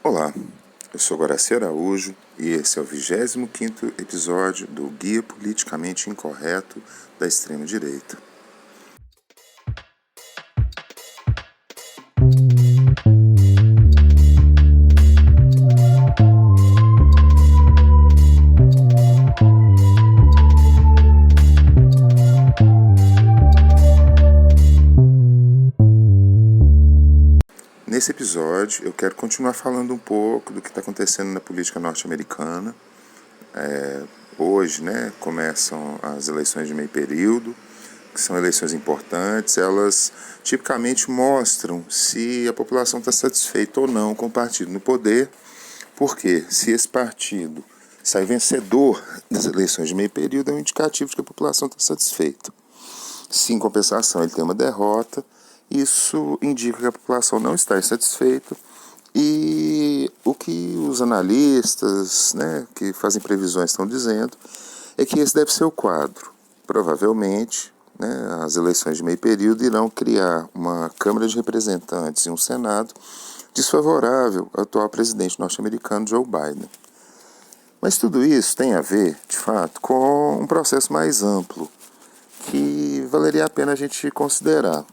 Olá, eu sou Guaraci Araújo e esse é o 25º episódio do Guia Politicamente Incorreto da Extrema-Direita. Nesse episódio, eu quero continuar falando um pouco do que está acontecendo na política norte-americana. Hoje, começam as eleições de meio período, que são eleições importantes. Elas tipicamente mostram se a população está satisfeita ou não com o partido no poder, porque se esse partido sai vencedor das eleições de meio período, é um indicativo de que a população está satisfeita. Se, em compensação, ele tem uma derrota, isso indica que a população não está insatisfeita, e o que os analistas, que fazem previsões estão dizendo é que esse deve ser o quadro. Provavelmente, as eleições de meio período irão criar uma Câmara de Representantes e um Senado desfavorável ao atual presidente norte-americano Joe Biden. Mas tudo isso tem a ver, de fato, com um processo mais amplo que valeria a pena a gente considerar.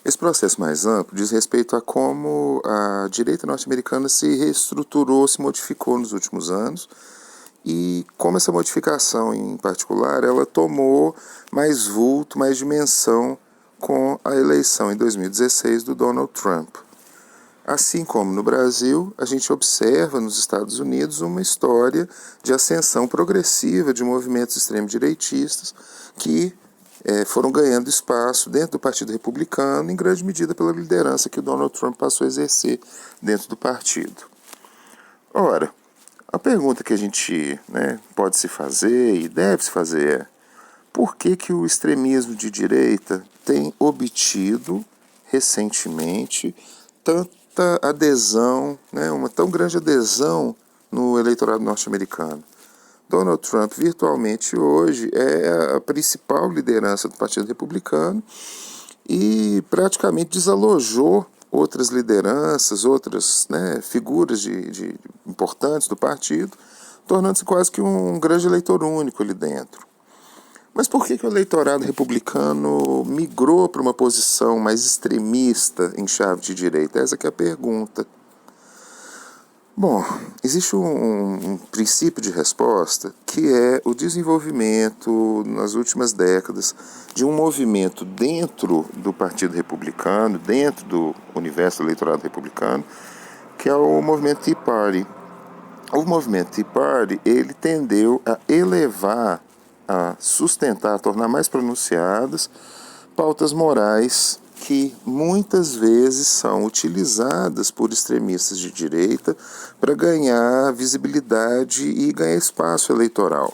Esse processo mais amplo diz respeito a como a direita norte-americana se reestruturou, se modificou nos últimos anos e como essa modificação, em particular, ela tomou mais vulto, mais dimensão com a eleição em 2016 do Donald Trump. Assim como no Brasil, a gente observa nos Estados Unidos uma história de ascensão progressiva de movimentos extremo-direitistas que foram ganhando espaço dentro do Partido Republicano, em grande medida pela liderança que o Donald Trump passou a exercer dentro do partido. Ora, a pergunta que a gente pode se fazer e deve se fazer é: por que o extremismo de direita tem obtido recentemente tanta adesão, uma tão grande adesão no eleitorado norte-americano? Donald Trump, virtualmente hoje, é a principal liderança do Partido Republicano e praticamente desalojou outras lideranças, outras figuras importantes do partido, tornando-se quase que um grande eleitor único ali dentro. Mas por que o eleitorado republicano migrou para uma posição mais extremista em chave de direita? Essa que é a pergunta. Bom, existe um princípio de resposta que é o desenvolvimento, nas últimas décadas, de um movimento dentro do Partido Republicano, dentro do universo do eleitorado republicano, que é o movimento Tea Party. O movimento Tea Party, ele tendeu a elevar, a sustentar, a tornar mais pronunciadas pautas morais que muitas vezes são utilizadas por extremistas de direita para ganhar visibilidade e ganhar espaço eleitoral.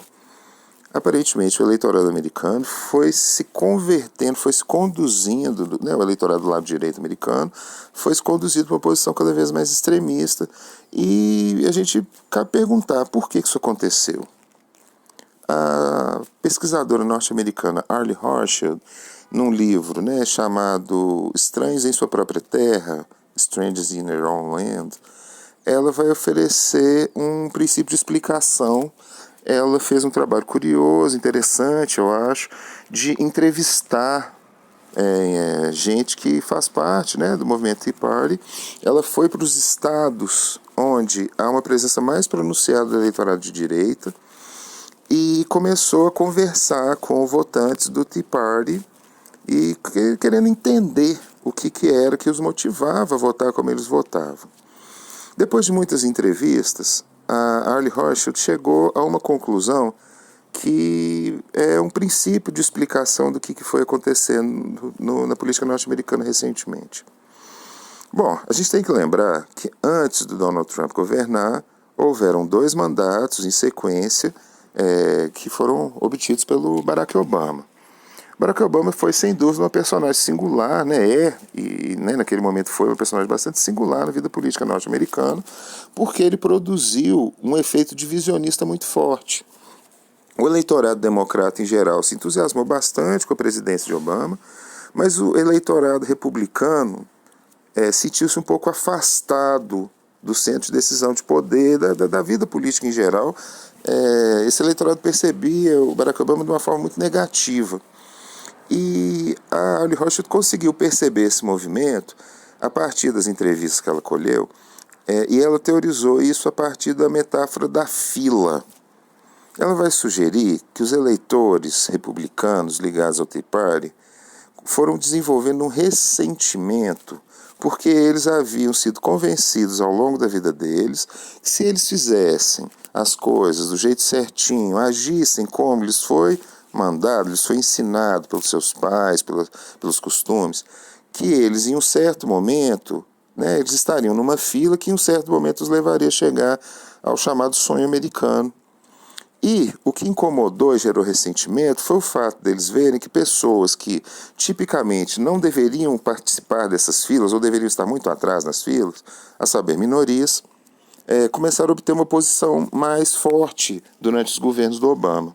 Aparentemente, o eleitorado americano foi se convertendo, foi se conduzindo, o eleitorado do lado direito americano foi se conduzido para uma posição cada vez mais extremista, e a gente cabe perguntar por que isso aconteceu. A pesquisadora norte-americana Arlie Hochschild, num livro chamado Estranhos em Sua Própria Terra, Strangers in Their Own Land, ela vai oferecer um princípio de explicação. Ela fez um trabalho curioso, interessante, eu acho, de entrevistar gente que faz parte do movimento Tea Party. Ela foi para os estados onde há uma presença mais pronunciada do eleitorado de direita e começou a conversar com votantes do Tea Party e querendo entender o que era que os motivava a votar como eles votavam. Depois de muitas entrevistas, a Arlie Hochschild chegou a uma conclusão que é um princípio de explicação do que foi acontecendo na política norte-americana recentemente. Bom, a gente tem que lembrar que antes do Donald Trump governar, houveram 2 mandatos em sequência que foram obtidos pelo Barack Obama. Barack Obama foi, sem dúvida, uma personagem singular, e naquele momento foi uma personagem bastante singular na vida política norte-americana, porque ele produziu um efeito divisionista muito forte. O eleitorado democrata, em geral, se entusiasmou bastante com a presidência de Obama, mas o eleitorado republicano sentiu-se um pouco afastado do centro de decisão de poder, da vida política em geral. Esse eleitorado percebia o Barack Obama de uma forma muito negativa. E a Holly Rothschild conseguiu perceber esse movimento a partir das entrevistas que ela colheu, e ela teorizou isso a partir da metáfora da fila. Ela vai sugerir que os eleitores republicanos ligados ao Tea Party foram desenvolvendo um ressentimento porque eles haviam sido convencidos ao longo da vida deles que se eles fizessem as coisas do jeito certinho, agissem como lhes foi mandado, lhes foi ensinado pelos seus pais, pelos costumes, que eles em um certo momento, eles estariam numa fila que em um certo momento os levaria a chegar ao chamado sonho americano. E o que incomodou e gerou ressentimento foi o fato deles verem que pessoas que tipicamente não deveriam participar dessas filas ou deveriam estar muito atrás nas filas, a saber, minorias, começaram a obter uma posição mais forte durante os governos do Obama.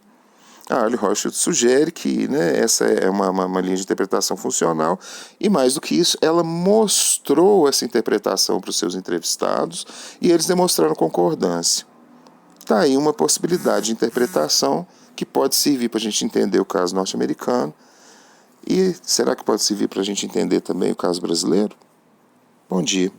A Holly Rothschild sugere que essa é uma linha de interpretação funcional e, mais do que isso, ela mostrou essa interpretação para os seus entrevistados e eles demonstraram concordância. Está aí uma possibilidade de interpretação que pode servir para a gente entender o caso norte-americano. E será que pode servir para a gente entender também o caso brasileiro? Bom dia.